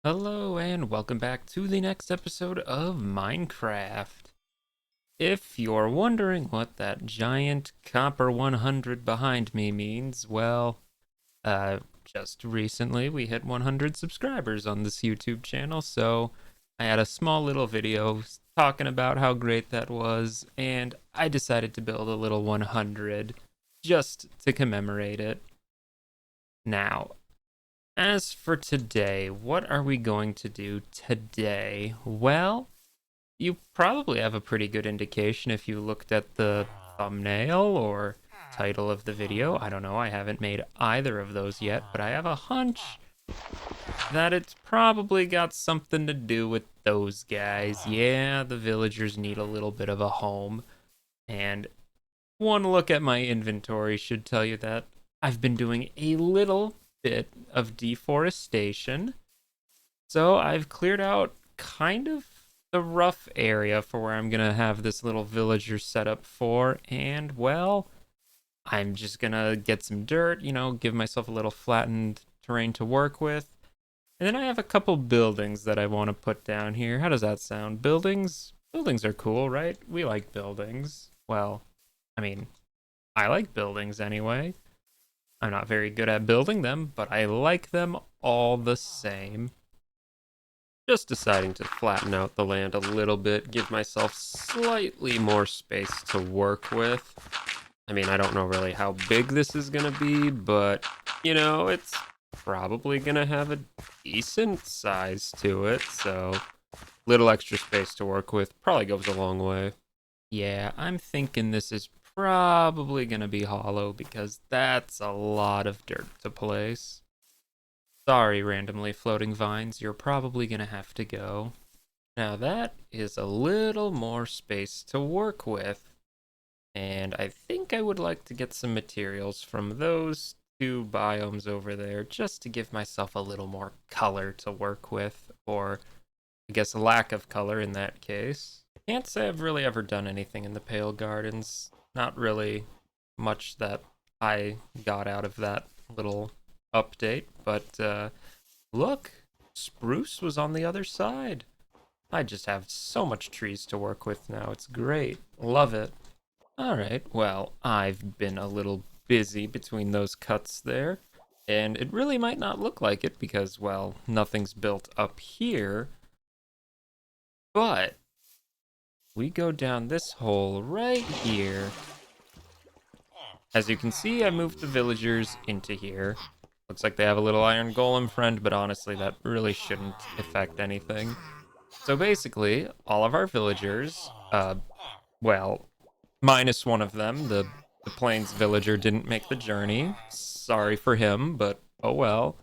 Hello and welcome back to the next episode of Minecraft. If you're wondering what that giant copper 100 behind me means, well, just recently we hit 100 subscribers on this YouTube channel, so I had a small little video talking about how great that was, and I decided to build a little 100 just to commemorate it. Now, as for today, what are we going to do today? Well, you probably have a pretty good indication if you looked at the thumbnail or title of the video. I don't know, I haven't made either of those yet, but I have a hunch that it's probably got something to do with those guys. Yeah, the villagers need a little bit of a home, and one look at my inventory should tell you that I've been doing a little bit of deforestation. So I've cleared out kind of the rough area for where I'm going to have this little villager set up for. And, well, I'm just going to get some dirt, give myself a little flattened terrain to work with. And then I have a couple buildings that I want to put down here. How does that sound? Buildings? Buildings are cool, right? We like buildings. Well, I mean, I like buildings anyway. I'm not very good at building them, but I like them all the same. Just deciding to flatten out the land a little bit, give myself slightly more space to work with. I mean, I don't know really how big this is going to be, but, it's probably going to have a decent size to it, so little extra space to work with probably goes a long way. Yeah, I'm thinking this is probably going to be hollow because that's a lot of dirt to place. Sorry, randomly floating vines, you're probably going to have to go. Now that is a little more space to work with. And I think I would like to get some materials from those two biomes over there just to give myself a little more color to work with, or I guess a lack of color in that case. Can't say I've really ever done anything in the Pale Gardens. Not really much that I got out of that little update, but look, spruce was on the other side. I just have so much trees to work with now. It's great. Love it. All right, well, I've been a little busy between those cuts there, and it really might not look like it because, well, nothing's built up here, but we go down this hole right here. As you can see, I moved the villagers into here. Looks like they have a little iron golem friend, but honestly, that really shouldn't affect anything. So basically, all of our villagers, well, minus one of them, the plains villager didn't make the journey. Sorry for him, but oh well.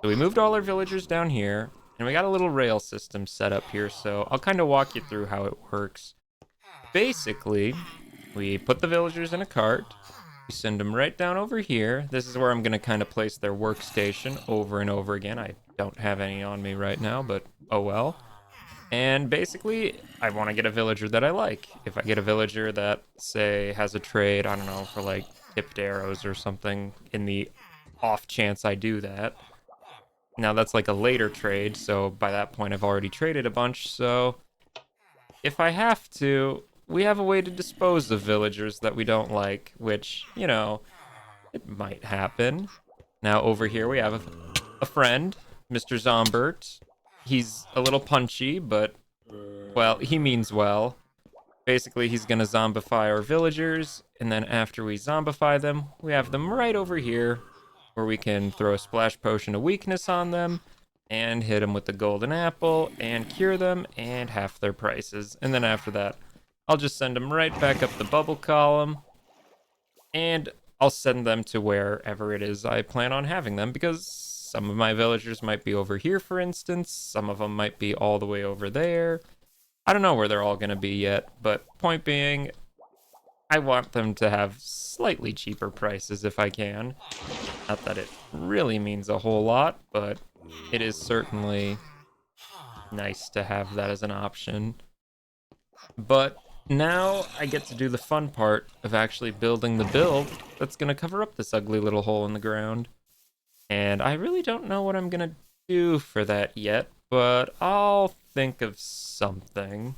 So we moved all our villagers down here, and we got a little rail system set up here, so I'll kind of walk you through how it works. Basically, we put the villagers in a cart, we send them right down over here. This is where I'm going to kind of place their workstation over and over again. I don't have any on me right now, but oh well. And basically, I want to get a villager that I like. If I get a villager that, say, has a trade, I don't know, for like tipped arrows or something, in the off chance I do that. Now, that's like a later trade, so by that point, I've already traded a bunch. So, if I have to, we have a way to dispose of villagers that we don't like, which, it might happen. Now, over here, we have a friend, Mr. Zombert. He's a little punchy, but, well, he means well. Basically, he's gonna zombify our villagers, and then after we zombify them, we have them right over here, where we can throw a splash potion of weakness on them, and hit them with the golden apple, and cure them, and half their prices. And then after that, I'll just send them right back up the bubble column, and I'll send them to wherever it is I plan on having them, because some of my villagers might be over here, for instance. Some of them might be all the way over there. I don't know where they're all going to be yet, but point being, I want them to have slightly cheaper prices if I can. Not that it really means a whole lot, but it is certainly nice to have that as an option. But now I get to do the fun part of actually building the build that's going to cover up this ugly little hole in the ground. And I really don't know what I'm going to do for that yet, but I'll think of something.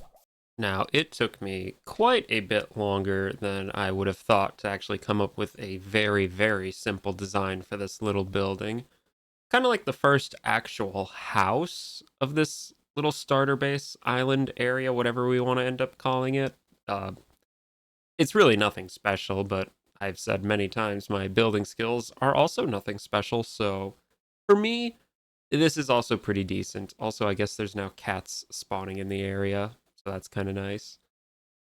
Now, it took me quite a bit longer than I would have thought to actually come up with a very, very simple design for this little building. Kind of like the first actual house of this little starter base island area, whatever we want to end up calling it. Uh, it's really nothing special, but I've said many times my building skills are also nothing special, so for me, this is also pretty decent. Also, I guess there's now cats spawning in the area, so that's kind of nice.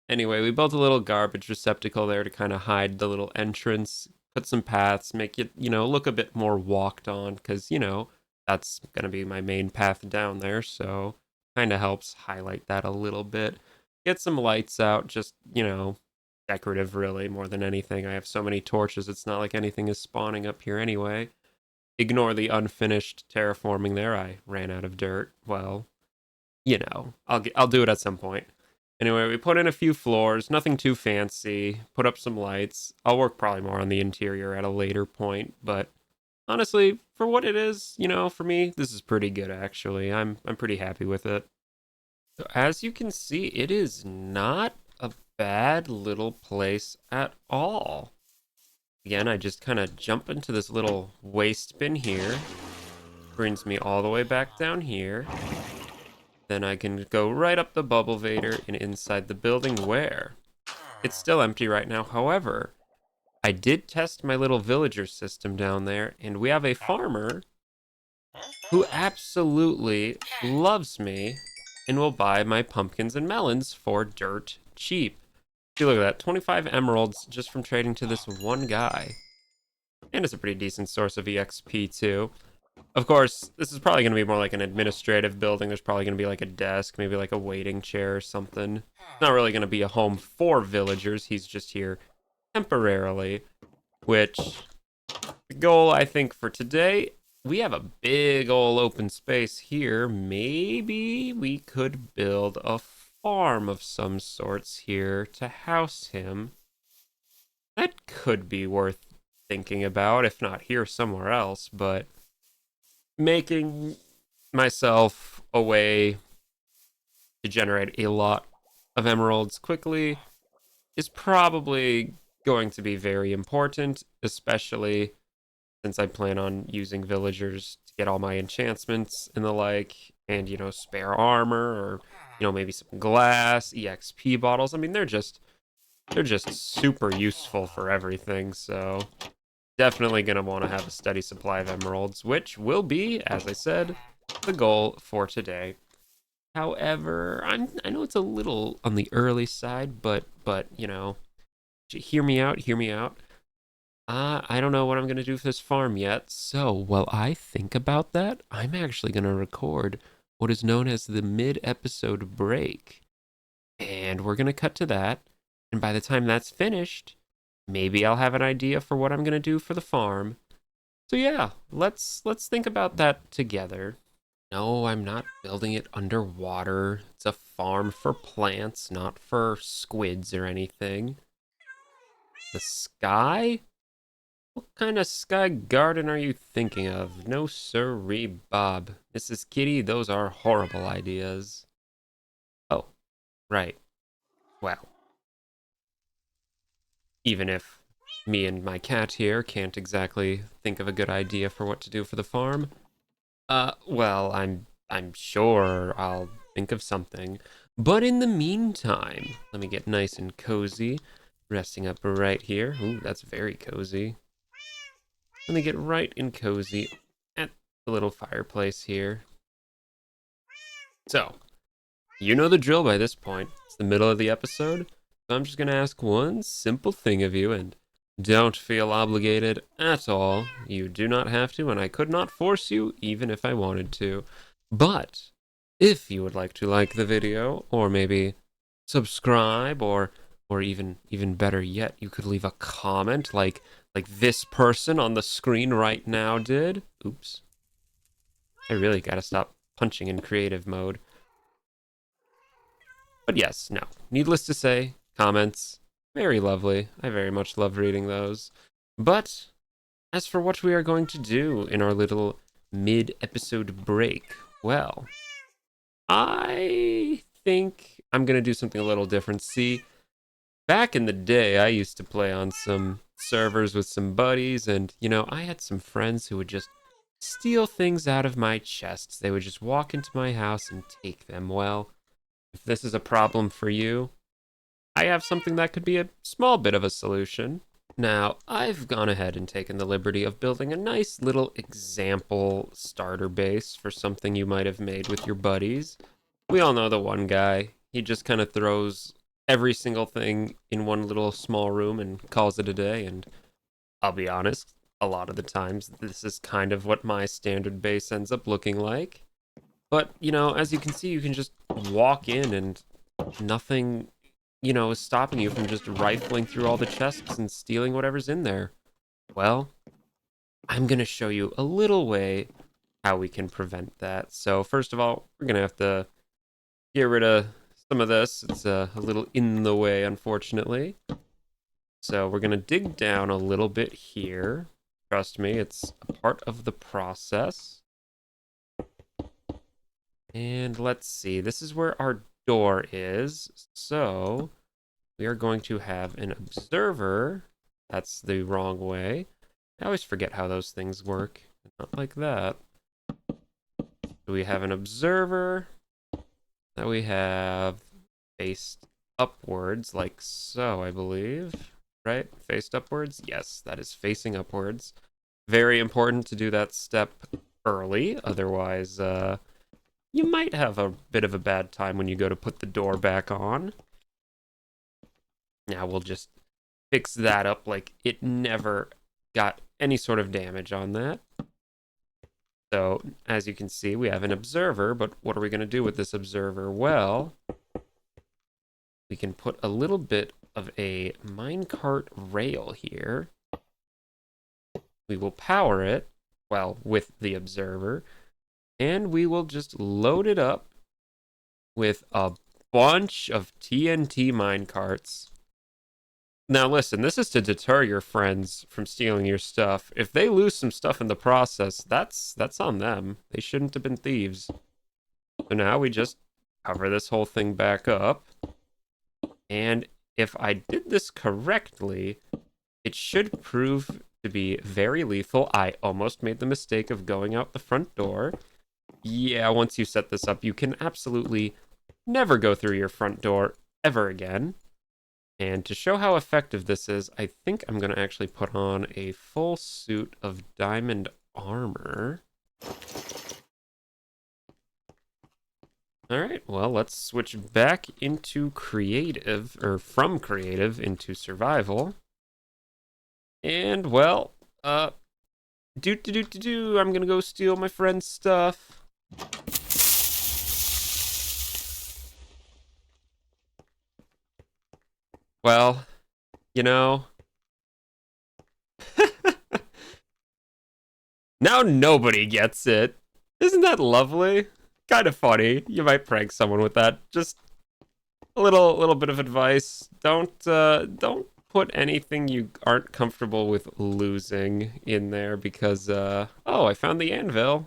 Anyway, we built a little garbage receptacle there to kind of hide the little entrance, put some paths, make it, look a bit more walked on, because, that's going to be my main path down there, so kind of helps highlight that a little bit. Get some lights out, just, decorative really, more than anything. I have so many torches, it's not like anything is spawning up here anyway. Ignore the unfinished terraforming there, I ran out of dirt. Well, I'll do it at some point. Anyway, we put in a few floors, nothing too fancy. Put up some lights. I'll work probably more on the interior at a later point, but honestly, for what it is, for me, this is pretty good actually. I'm pretty happy with it. So as you can see, it is not a bad little place at all. Again, I just kind of jump into this little waste bin here. Brings me all the way back down here. Then I can go right up the bubble vader and inside the building where it's still empty right now. However, I did test my little villager system down there, and we have a farmer who absolutely loves me and will buy my pumpkins and melons for dirt cheap. See, look at that, 25 emeralds just from trading to this one guy. And it's a pretty decent source of EXP too. Of course, this is probably going to be more like an administrative building. There's probably going to be like a desk, maybe like a waiting chair or something. It's not really going to be a home for villagers. He's just here temporarily, which the goal, I think, for today, we have a big old open space here. Maybe we could build a farm of some sorts here to house him. That could be worth thinking about, if not here, somewhere else, but making myself a way to generate a lot of emeralds quickly is probably going to be very important, especially since I plan on using villagers to get all my enchantments and the like, and, spare armor or, maybe some glass, EXP bottles. I mean, they're just super useful for everything, so definitely going to want to have a steady supply of emeralds, which will be, as I said, the goal for today. However, I know it's a little on the early side, but hear me out, hear me out. I don't know what I'm going to do for this farm yet, so while I think about that, I'm actually going to record what is known as the mid-episode break. And we're going to cut to that, and by the time that's finished, maybe I'll have an idea for what I'm going to do for the farm. So yeah, let's think about that together. No, I'm not building it underwater. It's a farm for plants, not for squids or anything. The sky? What kind of sky garden are you thinking of? No sirree, Bob. Mrs. Kitty, those are horrible ideas. Oh, right. Well, even if me and my cat here can't exactly think of a good idea for what to do for the farm, well, I'm sure I'll think of something. But in the meantime, let me get nice and cozy, resting up right here. Ooh, that's very cozy. Let me get right and cozy at the little fireplace here. So, you know the drill by this point. It's the middle of the episode, so I'm just gonna ask one simple thing of you, and don't feel obligated at all. You do not have to, and I could not force you, even if I wanted to. But if you would like to like the video, or maybe subscribe, or even better yet, you could leave a comment like this person on the screen right now did. Oops. I really gotta stop punching in creative mode. But yes, no. Needless to say, comments, very lovely. I very much love reading those. But as for what we are going to do in our little mid-episode break. Well, I think I'm gonna do something a little different. See, back in the day, I used to play on some servers with some buddies, and I had some friends who would just steal things out of my chests. They would just walk into my house and take them. Well, if this is a problem for you, I have something that could be a small bit of a solution. Now, I've gone ahead and taken the liberty of building a nice little example starter base for something you might have made with your buddies. We all know the one guy. He just kind of throws every single thing in one little small room and calls it a day. And I'll be honest, a lot of the times, this is kind of what my standard base ends up looking like. But, as you can see, you can just walk in and nothing is stopping you from just rifling through all the chests and stealing whatever's in there. Well, I'm going to show you a little way how we can prevent that. So first of all, we're going to have to get rid of some of this. It's a little in the way, unfortunately. So we're going to dig down a little bit here. Trust me, it's a part of the process. And let's see, this is where our door is. So we are going to have an observer. That's the wrong way. I always forget how those things work. Not like that. So we have an observer that we have faced upwards, like so, I believe. Right? Faced upwards? Yes, that is facing upwards. Very important to do that step early. Otherwise, you might have a bit of a bad time when you go to put the door back on. Now we'll just fix that up like it never got any sort of damage on that. So, as you can see, we have an observer, but what are we going to do with this observer? Well, we can put a little bit of a minecart rail here. We will power it, well, with the observer, and we will just load it up with a bunch of TNT minecarts. Now listen, this is to deter your friends from stealing your stuff. If they lose some stuff in the process, that's on them. They shouldn't have been thieves. So now we just cover this whole thing back up. And if I did this correctly, it should prove to be very lethal. I almost made the mistake of going out the front door. Yeah, once you set this up, you can absolutely never go through your front door ever again. And to show how effective this is, I think I'm going to actually put on a full suit of diamond armor. Alright, well, let's switch back into creative, or from creative into survival. And, well, I'm gonna go steal my friend's stuff. Well, now nobody gets it. Isn't that lovely? Kind of funny. You might prank someone with that. Just a little bit of advice. Don't put anything you aren't comfortable with losing in there because oh, I found the anvil.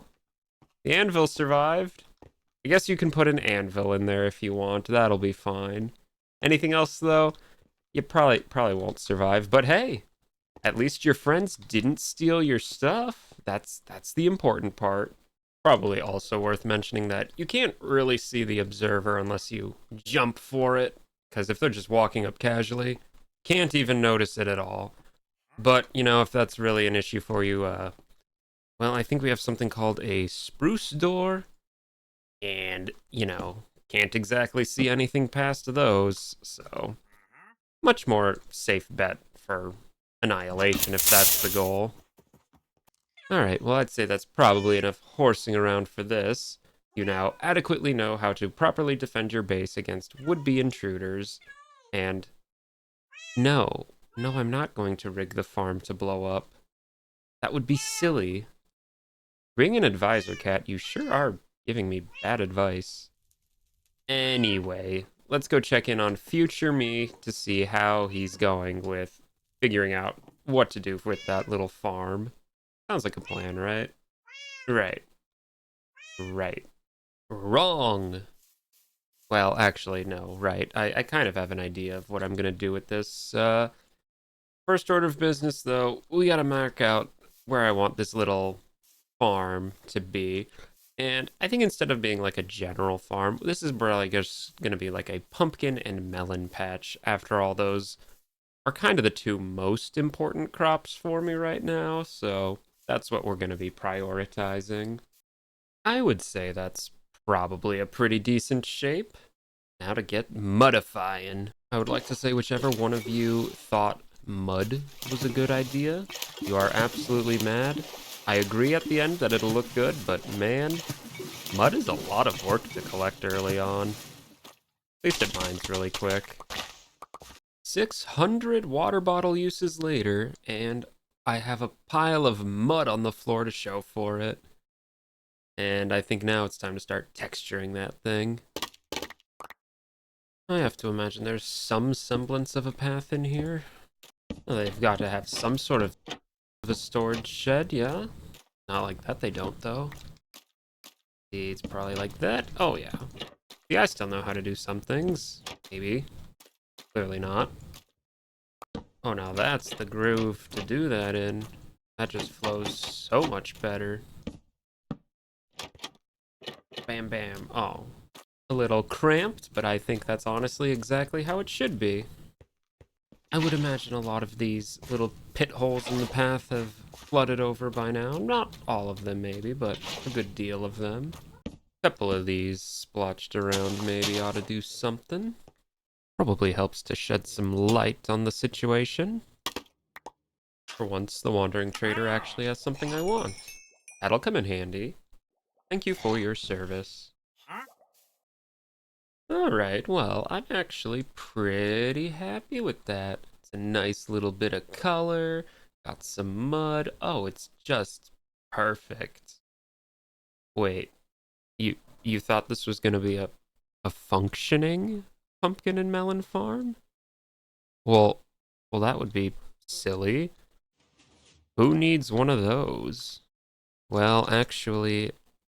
The anvil survived. I guess you can put an anvil in there if you want. That'll be fine. Anything else though? You probably won't survive, but hey, at least your friends didn't steal your stuff. That's the important part. Probably also worth mentioning that you can't really see the observer unless you jump for it, because if they're just walking up casually, can't even notice it at all. But, if that's really an issue for you, well, I think we have something called a spruce door, and, can't exactly see anything past those, so much more safe bet for annihilation if that's the goal. Alright, well, I'd say that's probably enough horsing around for this. You now adequately know how to properly defend your base against would-be intruders. And no, I'm not going to rig the farm to blow up. That would be silly. Bring an advisor, Cat. You sure are giving me bad advice. Anyway, let's go check in on future me to see how he's going with figuring out what to do with that little farm. Sounds like a plan, right? Right. Right. Wrong. Well, actually, no, right. I kind of have an idea of what I'm going to do with this. First order of business, though, we got to mark out where I want this little farm to be. And I think instead of being like a general farm, this is probably just going to be like a pumpkin and melon patch. After all, those are kind of the two most important crops for me right now. So that's what we're going to be prioritizing. I would say that's probably a pretty decent shape. Now to get mudifying. I would like to say whichever one of you thought mud was a good idea, you are absolutely mad. I agree at the end that it'll look good, but man, mud is a lot of work to collect early on. At least it mines really quick. 600 water bottle uses later, and I have a pile of mud on the floor to show for it. And I think now it's time to start texturing that thing. I have to imagine there's some semblance of a path in here. Well, they've got to have some sort of a storage shed, yeah? Not like that, they don't, though. See, it's probably like that. Oh, yeah. See, I still know how to do some things. Maybe. Clearly not. Oh, now that's the groove to do that in. That just flows so much better. Bam, bam. Oh. A little cramped, but I think that's honestly exactly how it should be. I would imagine a lot of these little pit holes in the path have flooded over by now. Not all of them, maybe, but a good deal of them. A couple of these splotched around maybe ought to do something. Probably helps to shed some light on the situation. For once, the Wandering Trader actually has something I want. That'll come in handy. Thank you for your service. Alright, well, I'm actually pretty happy with that. It's a nice little bit of color, got some mud. Oh, it's just perfect. Wait, you thought this was gonna be a functioning pumpkin and melon farm? Well, well, that would be silly. Who needs one of those? Well, actually,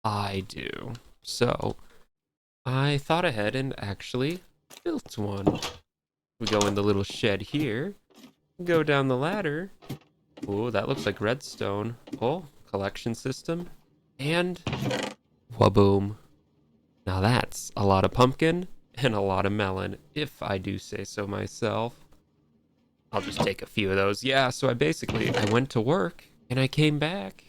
I do. So, I thought ahead and actually built one. We go in the little shed here, go down the ladder. Ooh, that looks like redstone. Oh, collection system. And waboom. Now that's a lot of pumpkin and a lot of melon, if I do say so myself. I'll just take a few of those. Yeah, so I went to work and I came back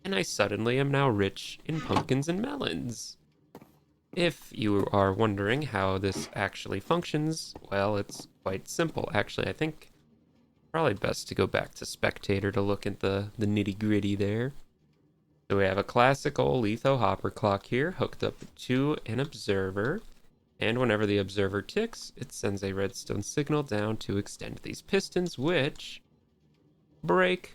and I suddenly am now rich in pumpkins and melons. If you are wondering how this actually functions, well, it's quite simple. Actually, I think probably best to go back to spectator to look at the nitty gritty there. So we have a classic old litho hopper clock here hooked up to an observer. And whenever the observer ticks, it sends a redstone signal down to extend these pistons, which break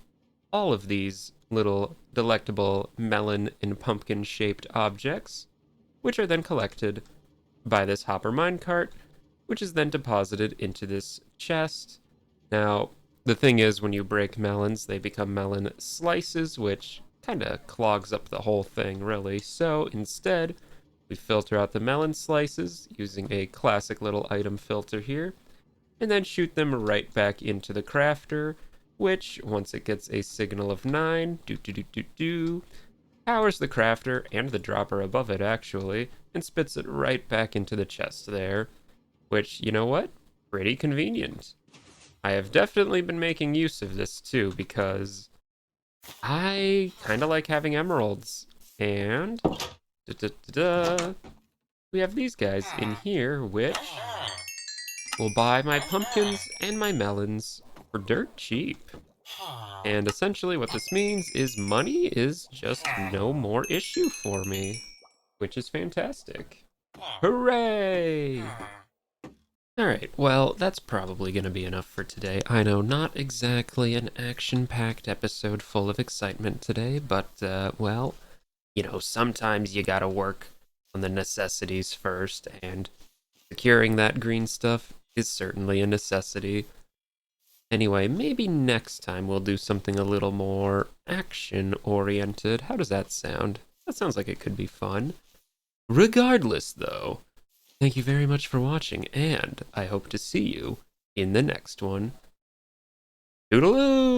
all of these little delectable melon and pumpkin shaped objects, which are then collected by this hopper minecart, which is then deposited into this chest. Now, the thing is, when you break melons, they become melon slices, which kind of clogs up the whole thing, really. So instead, we filter out the melon slices using a classic little item filter here, and then shoot them right back into the crafter, which, once it gets a signal of 9, powers the crafter and the dropper above it, actually, and spits it right back into the chest there, which, you know what? Pretty convenient. I have definitely been making use of this too, because I kind of like having emeralds. And we have these guys in here, which will buy my pumpkins and my melons for dirt cheap. And essentially what this means is money is just no more issue for me, which is fantastic. Hooray! Alright, well, that's probably going to be enough for today. I know, not exactly an action-packed episode full of excitement today, but, well, you know, sometimes you gotta work on the necessities first, and securing that green stuff is certainly a necessity. Anyway, maybe next time we'll do something a little more action oriented. How does that sound? That sounds like it could be fun. Regardless, though, thank you very much for watching, and I hope to see you in the next one. Toodaloo!